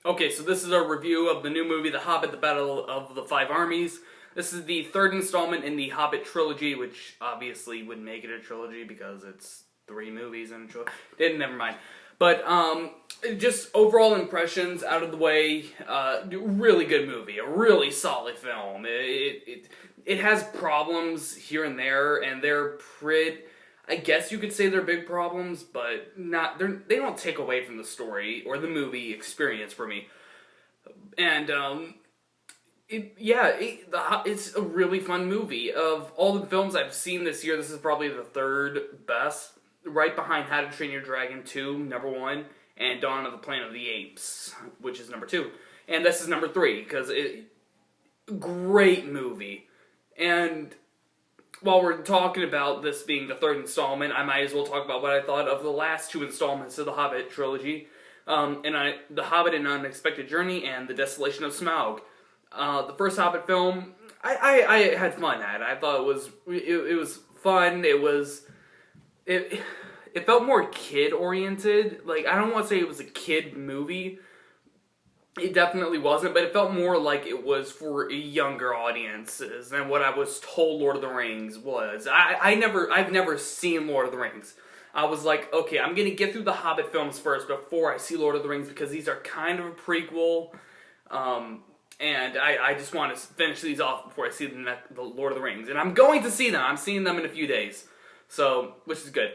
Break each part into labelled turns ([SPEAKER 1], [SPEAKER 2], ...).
[SPEAKER 1] Okay, so this is a review of the new movie, The Hobbit, The Battle of the Five Armies. This is the third installment in the Hobbit trilogy, which obviously wouldn't make it a trilogy because it's 3 movies in a trilogy. Never mind. But, just overall impressions out of the way, really good movie, a really solid film. It has problems here and they're I guess you could say they're big problems, but they don't take away from the story or the movie experience for me. And, it's a really fun movie. Of all the films I've seen this year, this is probably the third best, right behind How to Train Your Dragon 2, number 1, and Dawn of the Planet of the Apes, which is number 2. And this is number 3, because great movie. And while we're talking about this being the third installment, I might as well talk about what I thought of the last 2 installments of the Hobbit trilogy. The Hobbit: An Unexpected Journey and The Desolation of Smaug. The first Hobbit film, I had fun at. I thought it was fun. It felt more kid-oriented. Like, I don't want to say it was a kid movie. It definitely wasn't, but it felt more like it was for younger audiences than what I was told Lord of the Rings was. I've never seen Lord of the Rings. I was like, okay, I'm gonna get through the Hobbit films first before I see Lord of the Rings because these are kind of a prequel, and I just want to finish these off before I see the Lord of the Rings. And I'm going to see them. I'm seeing them in a few days, so which is good.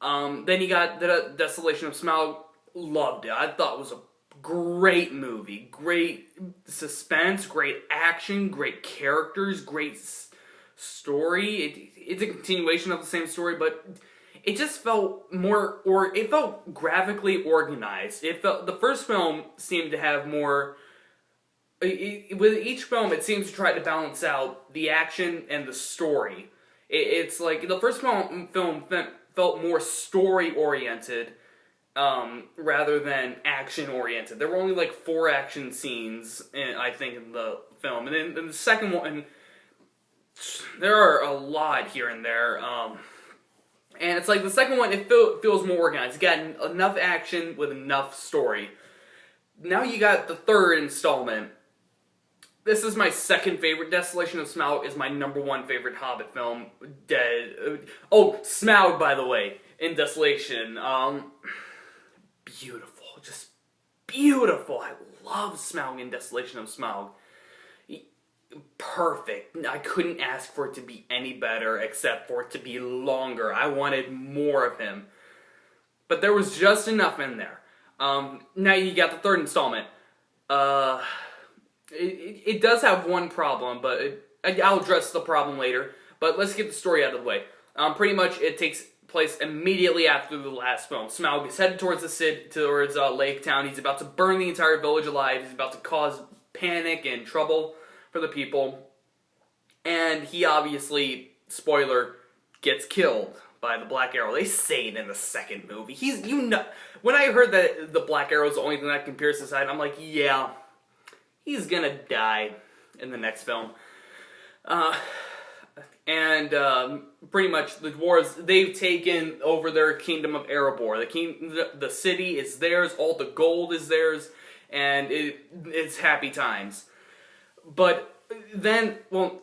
[SPEAKER 1] Then you got The Desolation of Smaug. Loved it. I thought it was a great movie, great suspense, great action, great characters, great story. It's a continuation of the same story, but it just felt it felt graphically organized. The first film seemed to have more, with each film it seems to try to balance out the action and the story. It's like the first film felt more story-oriented, rather than action-oriented. There were only like 4 action scenes, I think, in the film. And then the second one, there are a lot here and there. And it's like the second one, it feels more organized. It's got enough action with enough story. Now you got the third installment. This is my second favorite. Desolation of Smaug is my number 1 favorite Hobbit film. Smaug, by the way, in Desolation. Beautiful. Just beautiful. I love Smaug in Desolation of Smaug. Perfect. I couldn't ask for it to be any better except for it to be longer. I wanted more of him. But there was just enough in there. Now you got the third installment. It does have one problem, but I'll address the problem later. But let's get the story out of the way. Pretty much it takes place immediately after the last film. Smaug is headed towards Lake Town. He's about to burn the entire village alive. He's about to cause panic and trouble for the people. And he obviously, spoiler, gets killed by the Black Arrow. They say it in the second movie. When I heard that the Black Arrow is the only thing that can pierce his side, I'm like, yeah, he's gonna die in the next film. Pretty much the dwarves, they've taken over their kingdom of Erebor. The city is theirs, all the gold is theirs, and it's happy times. But then, the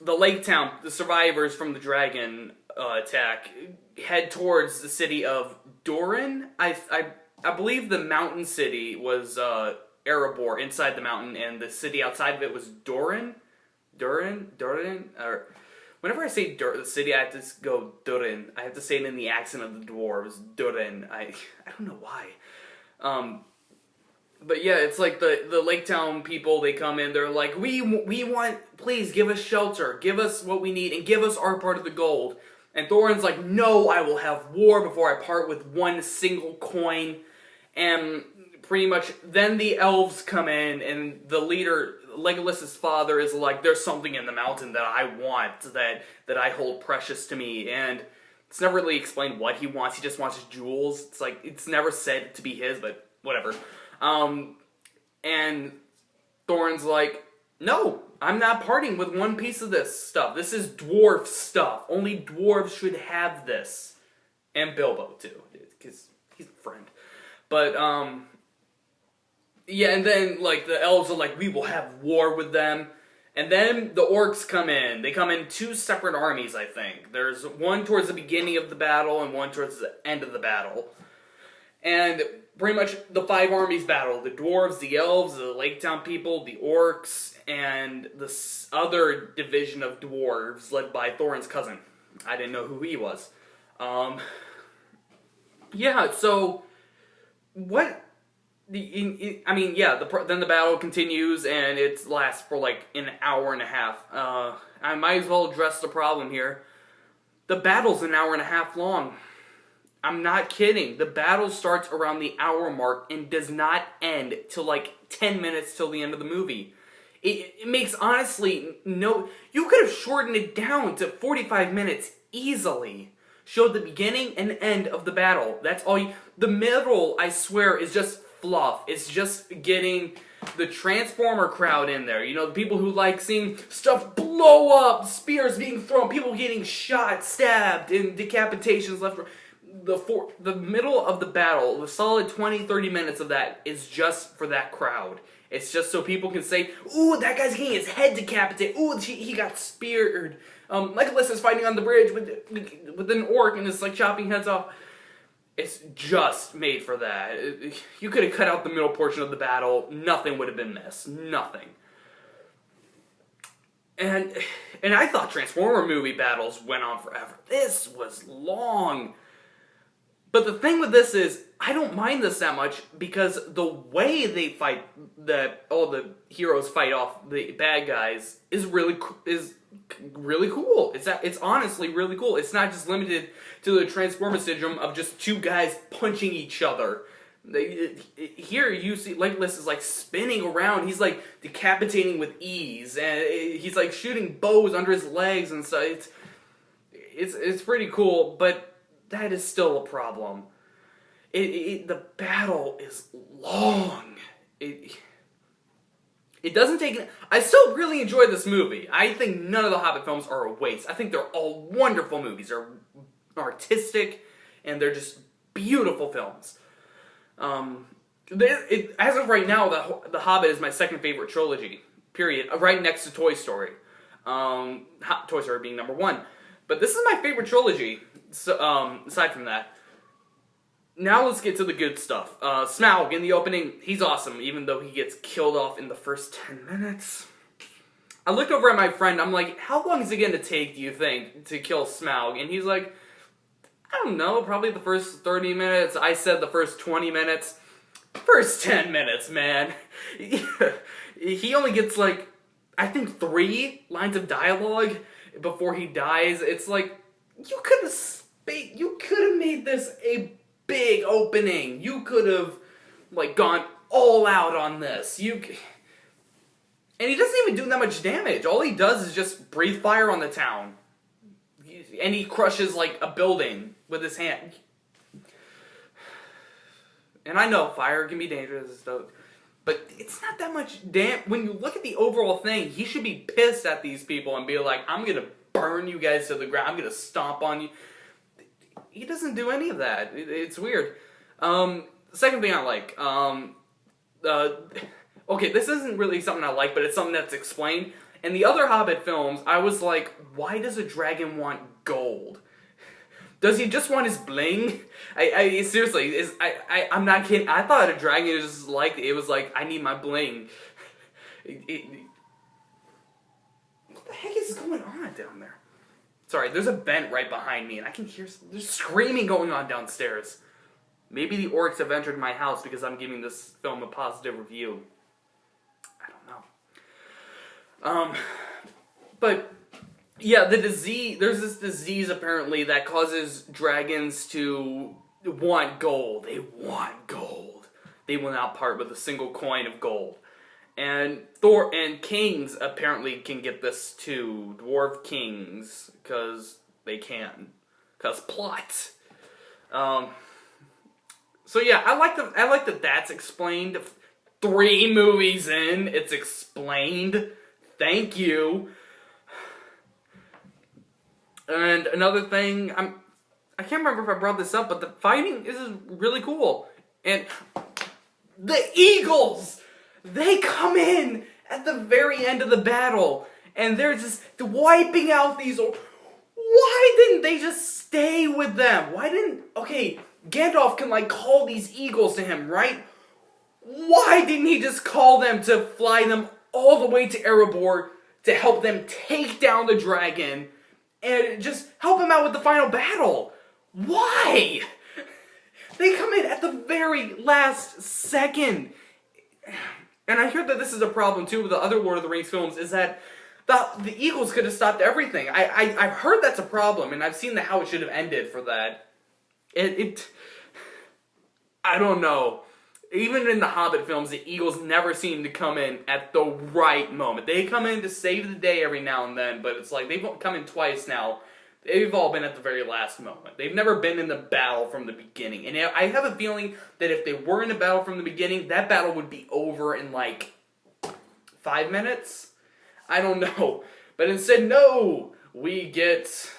[SPEAKER 1] Lake Town, the survivors from the dragon attack, head towards the city of Durin. I believe the mountain city was Erebor inside the mountain, and the city outside of it was Durin. Or whenever I say the city, I have to go Durin. I have to say it in the accent of the dwarves. Durin. I don't know why. But yeah, it's like the Lake Town people. They come in. They're like, we want. Please give us shelter. Give us what we need, and give us our part of the gold. And Thorin's like, no, I will have war before I part with one single coin. And pretty much, then the elves come in, and the leader, Legolas's father, is like, there's something in the mountain that I want, that I hold precious to me, and it's never really explained what he wants. He just wants his jewels. It's like, it's never said to be his, but whatever. And Thorin's like, no, I'm not parting with one piece of this stuff. This is dwarf stuff. Only dwarves should have this. And Bilbo, too, because he's a friend. But, yeah, and then, like, the elves are like, we will have war with them. And then the orcs come in. They come in two separate armies, I think. There's one towards the beginning of the battle and one towards the end of the battle. And pretty much the 5 armies battle. The dwarves, the elves, the Lake Town people, the orcs, and the other division of dwarves led by Thorin's cousin. I didn't know who he was. Yeah, so what... then the battle continues, and it lasts for like an hour and a half. I might as well address the problem here. The battle's an hour and a half long. I'm not kidding. The battle starts around the hour mark and does not end till like 10 minutes till the end of the movie. It makes, honestly, no... You could have shortened it down to 45 minutes easily. Showed the beginning and end of the battle. That's all you... The middle, I swear, is just fluff. It's just getting the Transformer crowd in there. You know, the people who like seeing stuff blow up, spears being thrown, people getting shot, stabbed, and decapitations left. The middle of the battle, the solid 20-30 minutes of that is just for that crowd. It's just so people can say, ooh, that guy's getting his head decapitated. Ooh, he got speared. Legolas is fighting on the bridge with an orc and is like chopping heads off. It's just made for that. You could have cut out the middle portion of the battle. Nothing would have been missed. Nothing. And I thought Transformer movie battles went on forever. This was long. But the thing with this is, I don't mind this that much because the way they fight, all the heroes fight off the bad guys is really cool. It's honestly really cool. It's not just limited to the Transformer syndrome of just two guys punching each other. Here you see Legolas is like spinning around. He's like decapitating with ease, and he's like shooting bows under his legs and stuff. It's pretty cool, but that is still a problem. The battle is long. It doesn't take... I still really enjoy this movie. I think none of the Hobbit films are a waste. I think they're all wonderful movies. They're artistic, and they're just beautiful films. As of right now, the Hobbit is my second favorite trilogy, period. Right next to Toy Story. Toy Story being number 1. But this is my favorite trilogy, so, aside from that. Now let's get to the good stuff. Smaug in the opening, he's awesome, even though he gets killed off in the first 10 minutes. I looked over at my friend, I'm like, how long is it going to take, do you think, to kill Smaug? And he's like, I don't know, probably the first 30 minutes. I said the first 20 minutes. First 10 minutes, man. He only gets, like, I think 3 lines of dialogue before he dies. It's like, you could have made this a big opening. You could have, like, gone all out on this. And he doesn't even do that much damage. All he does is just breathe fire on the town. And he crushes, like, a building with his hand. And I know fire can be dangerous and stuff, but it's not that much when you look at the overall thing, he should be pissed at these people and be like, I'm gonna burn you guys to the ground. I'm gonna stomp on you. He doesn't do any of that. It's weird. Second thing I like. Okay, this isn't really something I like, but it's something that's explained. In the other Hobbit films, I was like, why does a dragon want gold? Does he just want his bling? Seriously, I'm not kidding. I thought a dragon was just like, it was like, I need my bling. What the heck is going on down there? Sorry, there's a vent right behind me, and I can hear there's screaming going on downstairs. Maybe the orcs have entered my house because I'm giving this film a positive review. I don't know. But yeah, the disease. There's this disease apparently that causes dragons to want gold. They want gold. They will not part with a single coin of gold. And Thor and kings apparently can get this too. Dwarf kings, because they can, because plot. So yeah, I like that that's explained. 3 movies in, it's explained. Thank you. And another thing, I can't remember if I brought this up, but the fighting is really cool. And the Eagles, they come in at the very end of the battle, and they're just wiping out these. Why didn't they just stay with them? Okay, Gandalf can like call these eagles to him, right? Why didn't he just call them to fly them all the way to Erebor to help them take down the dragon and just help him out with the final battle? Why? They come in at the very last second. And I hear that this is a problem too with the other Lord of the Rings films, is that the Eagles could have stopped everything. I've heard that's a problem, and I've seen how it should have ended for that. I don't know. Even in the Hobbit films, the Eagles never seem to come in at the right moment. They come in to save the day every now and then, but it's like they've come in twice now. They've all been at the very last moment. They've never been in the battle from the beginning. And I have a feeling that if they were in a battle from the beginning, that battle would be over in like 5 minutes? I don't know. But instead, no! We get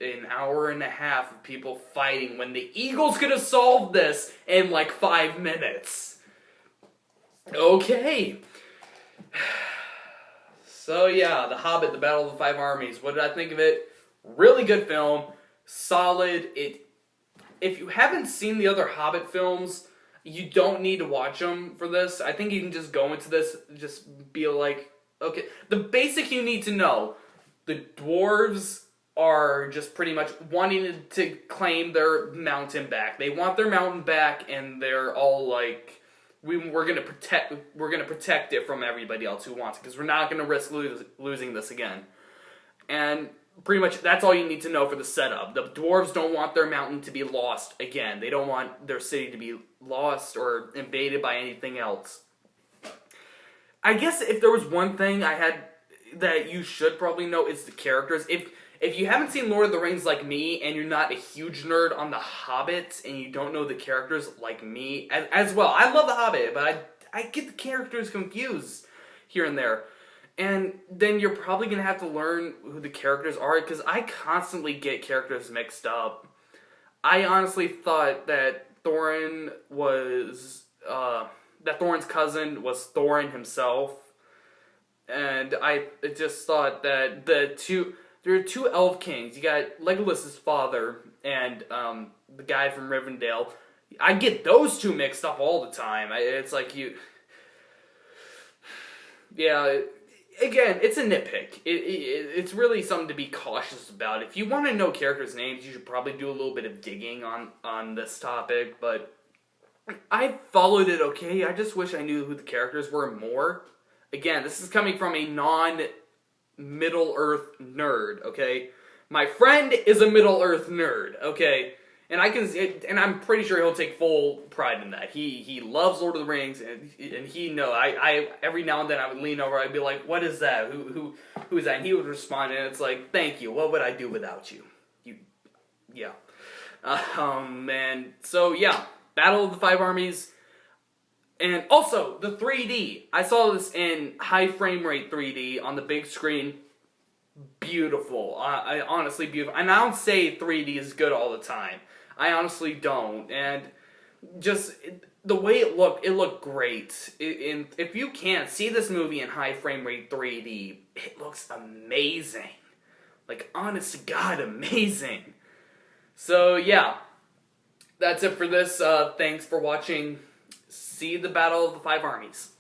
[SPEAKER 1] an hour and a half of people fighting when the Eagles could have solved this in like 5 minutes. Okay. So yeah, The Hobbit, The Battle of the Five Armies. What did I think of it? Really good film. Solid. If you haven't seen the other Hobbit films, you don't need to watch them for this. I think you can just go into this, just be like, okay. The basic you need to know. The dwarves are just pretty much wanting to claim their mountain back. They want their mountain back, and they're all like, we're gonna protect it from everybody else who wants it, because we're not gonna risk losing this again. And pretty much that's all you need to know for the setup. The dwarves don't want their mountain to be lost again. They don't want their city to be lost or invaded by anything else. I guess if there was one thing I had that you should probably know, it's the characters. If you haven't seen Lord of the Rings like me, and you're not a huge nerd on The Hobbit, and you don't know the characters like me, as well, I love The Hobbit, but I get the characters confused here and there. And then you're probably going to have to learn who the characters are, because I constantly get characters mixed up. I honestly thought that Thorin's cousin was Thorin himself. And I just thought that there are two elf kings. You got Legolas's father and the guy from Rivendell. I get those two mixed up all the time. It's like yeah. Again, it's a nitpick. It's really something to be cautious about. If you want to know characters' names, you should probably do a little bit of digging on this topic. But I followed it okay. I just wish I knew who the characters were more. Again, this is coming from a non-Middle-earth nerd, okay? My friend is a Middle-earth nerd, okay? And I'm pretty sure he'll take full pride in that. He loves Lord of the Rings, and he knows. I every now and then I would lean over, I'd be like, "What is that? Who is that?" And he would respond, and it's like, "Thank you. What would I do without you?" Yeah. And so yeah, Battle of the Five Armies. And also, the 3D. I saw this in high frame rate 3D on the big screen. Beautiful. Honestly beautiful. And I don't say 3D is good all the time. I honestly don't. And just the way it looked great. If you can't see this movie in high frame rate 3D, it looks amazing. Like, honest to God, amazing. So, yeah. That's it for this. Thanks for watching. See the Battle of the Five Armies.